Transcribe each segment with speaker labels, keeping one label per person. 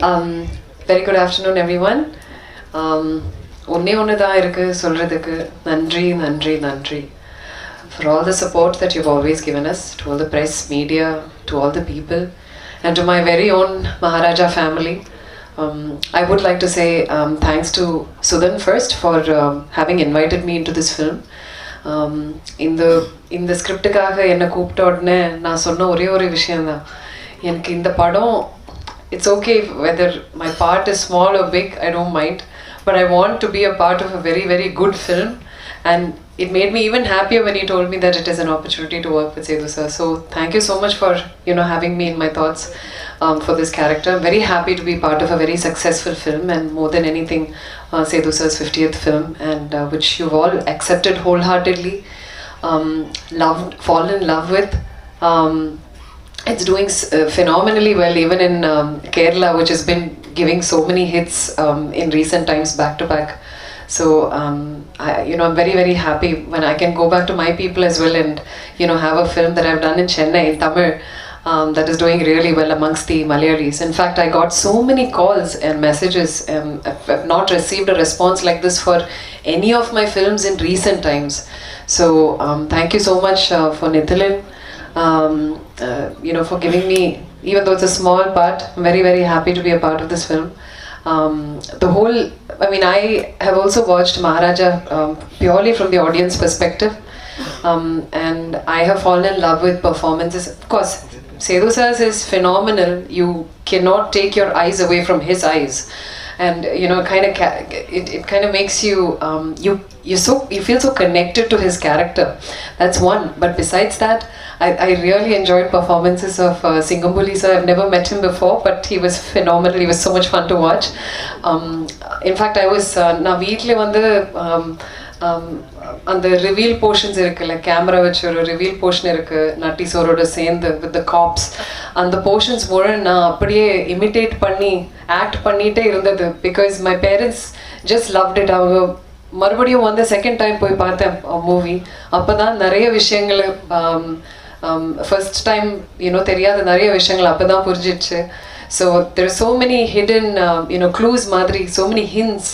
Speaker 1: Very good afternoon, everyone. ஒன்னே ஒன்று தான் இருக்குது சொல்கிறதுக்கு. நன்றி நன்றி நன்றி for all the support that you've always given us, to all the press, media, to all the people, and to my very own Maharaja family. I would like to say thanks to Sudhan first for having invited me into this film. இந்த ஸ்கிரிப்டுக்காக என்னை கூப்பிட்ட உடனே நான் சொன்ன ஒரே ஒரு விஷயந்தான், எனக்கு இந்த படம் it's okay whether my part is small or big, I don't mind, but I want to be a part of a very, very good film. And it made me even happier when he told me that it is an opportunity to work with Sethu sir. So thank you so much for having me in my thoughts for this character. I'm very happy to be part of a very successful film, and more than anything Sethu sir's 50th film, and which you've all accepted wholeheartedly, loved, fallen in love with. It's doing phenomenally well, even in Kerala, which has been giving so many hits in recent times back to back. So I'm very, very happy when I can go back to my people as well and have a film that I've done in Chennai in Tamil that is doing really well amongst the Malayalis. In fact, I got so many calls and messages. I've not received a response like this for any of my films in recent times. So thank you so much for Nithilan, for giving me, even though it's a small part, I'm very, very happy to be a part of this film. I have also watched Maharaja purely from the audience perspective, and I have fallen in love with performances. Of course, Sethu sir is phenomenal. You cannot take your eyes away from his eyes, and it kind of makes you you feel so connected to his character. That's one. But besides that, I really enjoyed performances of Singambuli sir. I've never met him before, but he was phenomenal. He was so much fun to watch. In fact, I was na veetla vandu அந்த reveal portions இருக்குல்ல, camera வச்சு ஒரு reveal portion இருக்குது நட்டி சோரோட சேர்ந்து with the cops. அந்த portions முழு நான் அப்படியே இமிட்டேட் பண்ணி ஆக்ட் பண்ணிகிட்டே இருந்தது. Because my parents just loved it. அவங்க மறுபடியும் வந்து செகண்ட் டைம் போய் பார்த்தேன் மூவி. அப்போ தான் நிறைய விஷயங்கள் ஃபர்ஸ்ட் டைம் தெரியாத நிறைய விஷயங்கள் அப்போ தான் புரிஞ்சிடுச்சு. So there are so many hidden clues மாதிரி, so many hints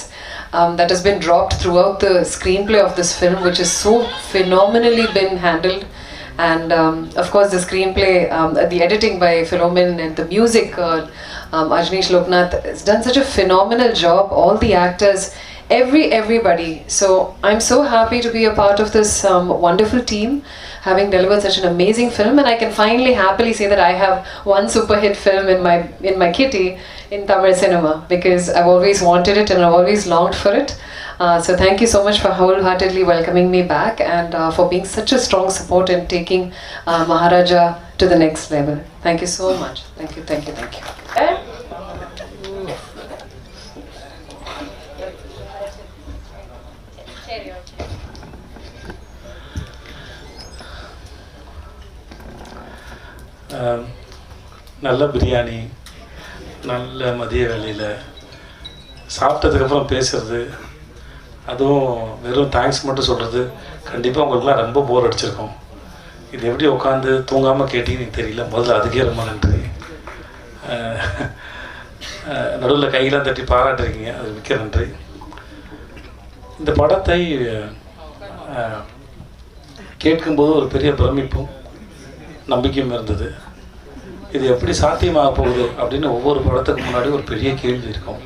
Speaker 1: that has been dropped throughout the screenplay of this film, which is so phenomenally been handled. And of course the screenplay, the editing by Philomen, and the music, Ajneesh Loknath has done such a phenomenal job. All the actors, everybody. So I'm so happy to be a part of this wonderful team, having delivered such an amazing film, and I can finally happily say that I have one super hit film in my kitty in Tamil cinema, because I've always wanted it and I've always longed for it. So thank you so much for wholeheartedly welcoming me back, and for being such a strong support and taking Maharaja to the next level. Thank you so much. Thank you.
Speaker 2: நல்ல பிரியாணி, நல்ல மதிய வேலையில் சாப்பிட்டதுக்கப்புறம் பேசுகிறது, அதுவும் வெறும் thanks மட்டும் சொல்கிறது, கண்டிப்பாக உங்களுக்குலாம் ரொம்ப போர் அடிச்சிருக்கோம். இது எப்படி உட்காந்து தூங்காமல் கேட்டீங்கன்னு தெரியல. முதல்ல அதுக்கே ரொம்ப நன்றி. நடுவில் கையெல்லாம் தட்டி பாராட்டுறீங்க, அது மிக்க நன்றி. இந்த படத்தை கேட்கும்போது ஒரு பெரிய பிரமிப்பும் நம்பிக்கையும் இருந்தது. இது எப்படி சாத்தியமாக போகுது அப்படின்னு ஒவ்வொரு படத்துக்கு முன்னாடி ஒரு பெரிய கேள்வி இருக்கும்.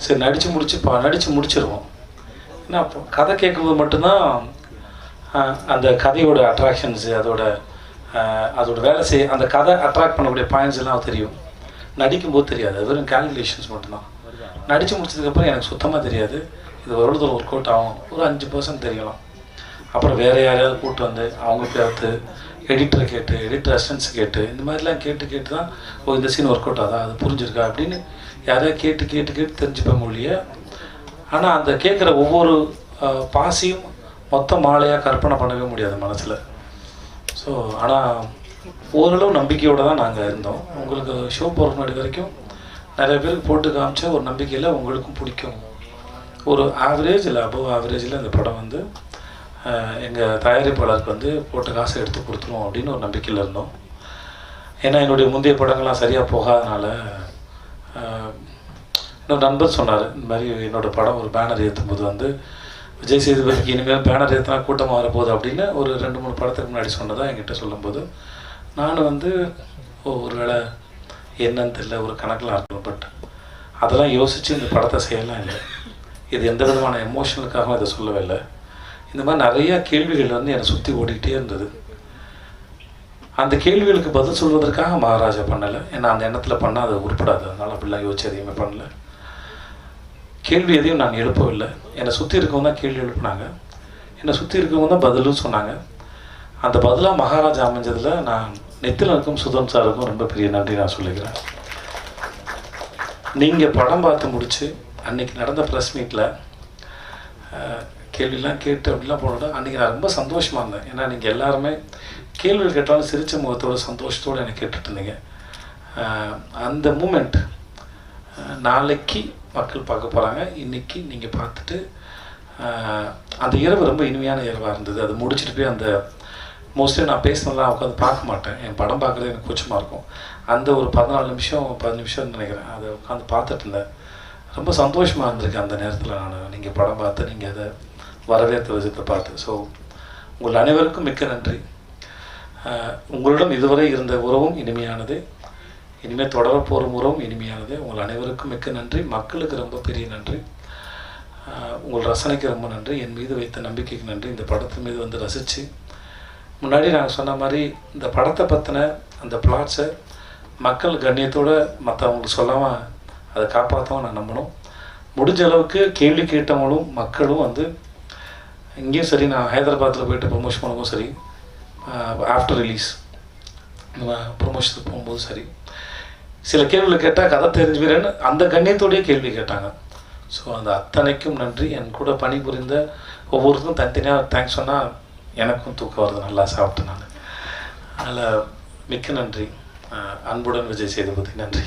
Speaker 2: சரி, நடித்து முடிச்சிருவோம். ஏன்னா கதை கேட்கும்போது மட்டும்தான் அந்த கதையோட அட்ராக்ஷன்ஸு, அதோட வேலை செய்ய, அந்த கதை அட்ராக்ட் பண்ணக்கூடிய பாயிண்ட்ஸ் எல்லாம் தெரியும். நடிக்கும்போது தெரியாது, அது வெறும் கால்குலேஷன்ஸ் மட்டும்தான். நடித்து முடிச்சதுக்கப்புறம் எனக்கு சுத்தமாக தெரியாது. இது ஒரு தூரம் ஒர்க் அவுட் ஆகும், ஒரு 5% தெரியலாம். அப்புறம் வேறு யாரையாவது கூப்பிட்டு வந்து அவங்க பார்த்து எடிட்டரை கேட்டு, எடிட்டர் அசிஸ்டன்ஸ் கேட்டு, இந்த மாதிரிலாம் கேட்டு தான் இந்த சீன் ஒர்க் அவுட் ஆகுதா, அது புரிஞ்சிருக்கா அப்படின்னு யாரையா கேட்டு தெரிஞ்சுப்பேன் மொழிய. ஆனால் அந்த கேட்குற ஒவ்வொரு பாசியும் மொத்த மாலையாக கற்பனை பண்ணவே முடியாது மனசில். ஸோ ஆனால் ஓரளவு நம்பிக்கையோடு தான் நாங்கள் இருந்தோம். உங்களுக்கு ஷோ போகிற முன்னாடி வரைக்கும் நிறைய பேருக்கு போட்டு காமிச்ச ஒரு நம்பிக்கையில் உங்களுக்கும் பிடிக்கும். ஒரு ஆவரேஜ் இல்லை அபவ் ஆவரேஜில் இந்த படம் வந்து எங்கள் தயாரிப்பாளருக்கு வந்து போட்ட காசை எடுத்து கொடுத்துருவோம் அப்படின்னு ஒரு நம்பிக்கையில் இருந்தோம். ஏன்னா என்னுடைய முந்தைய படங்கள்லாம் சரியாக போகாதனால இன்னொரு நண்பர் சொன்னார், இந்த மாதிரி என்னோடய படம் ஒரு பேனர் ஏற்றும்போது வந்து விஜய் சேதுபதிக்கு இனிமேல் பேனர் ஏற்றினா கூட்டமாக வரப்போகுது அப்படின்னு ஒரு 2-3 படத்துக்கு முன்னாடி சொன்னதாக என்கிட்ட சொல்லும்போது நான் வந்து ஒரு வேளை என்னன்னு தெரியல, ஒரு கணக்கெலாம் இருக்கணும். பட் அதெல்லாம் யோசித்து இந்த படத்தை செய்யலாம் இல்லை. இது எந்த விதமான எமோஷனுக்காகவும் இதை சொல்லவே இல்லை. இந்த மாதிரி நிறையா கேள்விகள் வந்து என்னை சுற்றி ஓடிக்கிட்டே இருந்தது. அந்த கேள்விகளுக்கு பதில் சொல்வதற்காக மகாராஜா பண்ணலை. ஏன்னா அந்த எண்ணத்தில் பண்ணால் அது உருப்படாது. அதனால் அப்படிலாம் யோசிச்சு எதையுமே பண்ணல. கேள்வி எதையும் நான் எழுப்பவில்லை. என்னை சுற்றி இருக்கவங்க தான் கேள்வி எழுப்புனாங்க, என்னை சுற்றி இருக்கவங்க தான் பதிலும் சொன்னாங்க. அந்த பதிலாக மகாராஜா அமைஞ்சதில் நான் நெத்திலனுக்கும் சுதம் சாருக்கும் ரொம்ப பெரிய நன்றி நான் சொல்லிக்கிறேன். நீங்கள் படம் பார்த்து முடித்து அன்றைக்கி நடந்த ப்ரெஸ் மீட்டில் கேள்வியெலாம் கேட்டு அப்படிலாம் போனோட அன்றைக்கி நான் ரொம்ப சந்தோஷமாக இருந்தேன். ஏன்னா நீங்கள் எல்லாருமே கேள்விகள் கேட்டாலும் சிரித்த முகத்தோடு சந்தோஷத்தோடு எனக்கு கேட்டுட்டு இருந்தீங்க. அந்த மூமெண்ட் நாளைக்கு மக்கள் பார்க்க போகிறாங்க. இன்றைக்கி நீங்கள் பார்த்துட்டு அந்த இரவு ரொம்ப இனிமையான இரவாக இருந்தது. அது முடிச்சுட்டு போய் அந்த மோஸ்ட்லி நான் பேசினதெல்லாம் உட்காந்து பார்க்க மாட்டேன். என் படம் பார்க்குறது எனக்கு கூச்சமாக இருக்கும். அந்த ஒரு 14 நிமிஷம் 10 நிமிஷம்னு நினைக்கிறேன், அதை உட்காந்து பார்த்துட்டு இருந்தேன். ரொம்ப சந்தோஷமாக இருந்திருக்கு அந்த நேரத்தில். நான் நீங்கள் படம் பார்த்து நீங்கள் அதை வரவேற்ற விதத்தை பார்த்து. ஸோ உங்கள் அனைவருக்கும் மிக்க நன்றி. உங்களிடம் இதுவரை இருந்த உறவும் இனிமையானது, இனிமேல் தொடரப்போகிற உறவும் இனிமையானது. உங்கள் அனைவருக்கும் மிக்க நன்றி. மக்களுக்கு ரொம்ப பெரிய நன்றி. உங்கள் ரசனைக்கு ரொம்ப நன்றி. என் மீது வைத்த நம்பிக்கைக்கு நன்றி. இந்த படத்தின் மீது வந்து ரசித்து முன்னாடி நாங்கள் சொன்ன மாதிரி இந்த படத்தை பற்றின அந்த பிளாட்ஸை மக்கள் கண்ணியத்தோடு மற்றவங்களுக்கு சொல்லாமல் அதை காப்பாற்றவும் நான் நம்பணும். முடிஞ்ச அளவுக்கு கேள்வி கேட்டவங்களும் மக்களும் வந்து இங்கேயும் சரி, நான் ஹைதராபாத்தில் போய்ட்டு ப்ரொமோஷன் பண்ணும்போது சரி, ஆஃப்டர் ரிலீஸ் நம்ம ப்ரொமோஷனுக்கு போகும்போது சரி, சில கேள்விகள் கேட்டால் கதை தெரிஞ்சுக்கிறேன்னு அந்த கண்ணியத்தோடையே கேள்வி கேட்டாங்க. ஸோ அந்த அத்தனைக்கும் நன்றி. என் கூட பணிபுரிந்த ஒவ்வொருத்தரும் தனித்தனியாக தேங்க்ஸ் சொன்னால் எனக்கும் தூக்கம் வருது, நல்லா சாப்பிட்டேன் நான். அதனால் மிக்க நன்றி. அன்புடன் விஜய் சேதுபதி. நன்றி.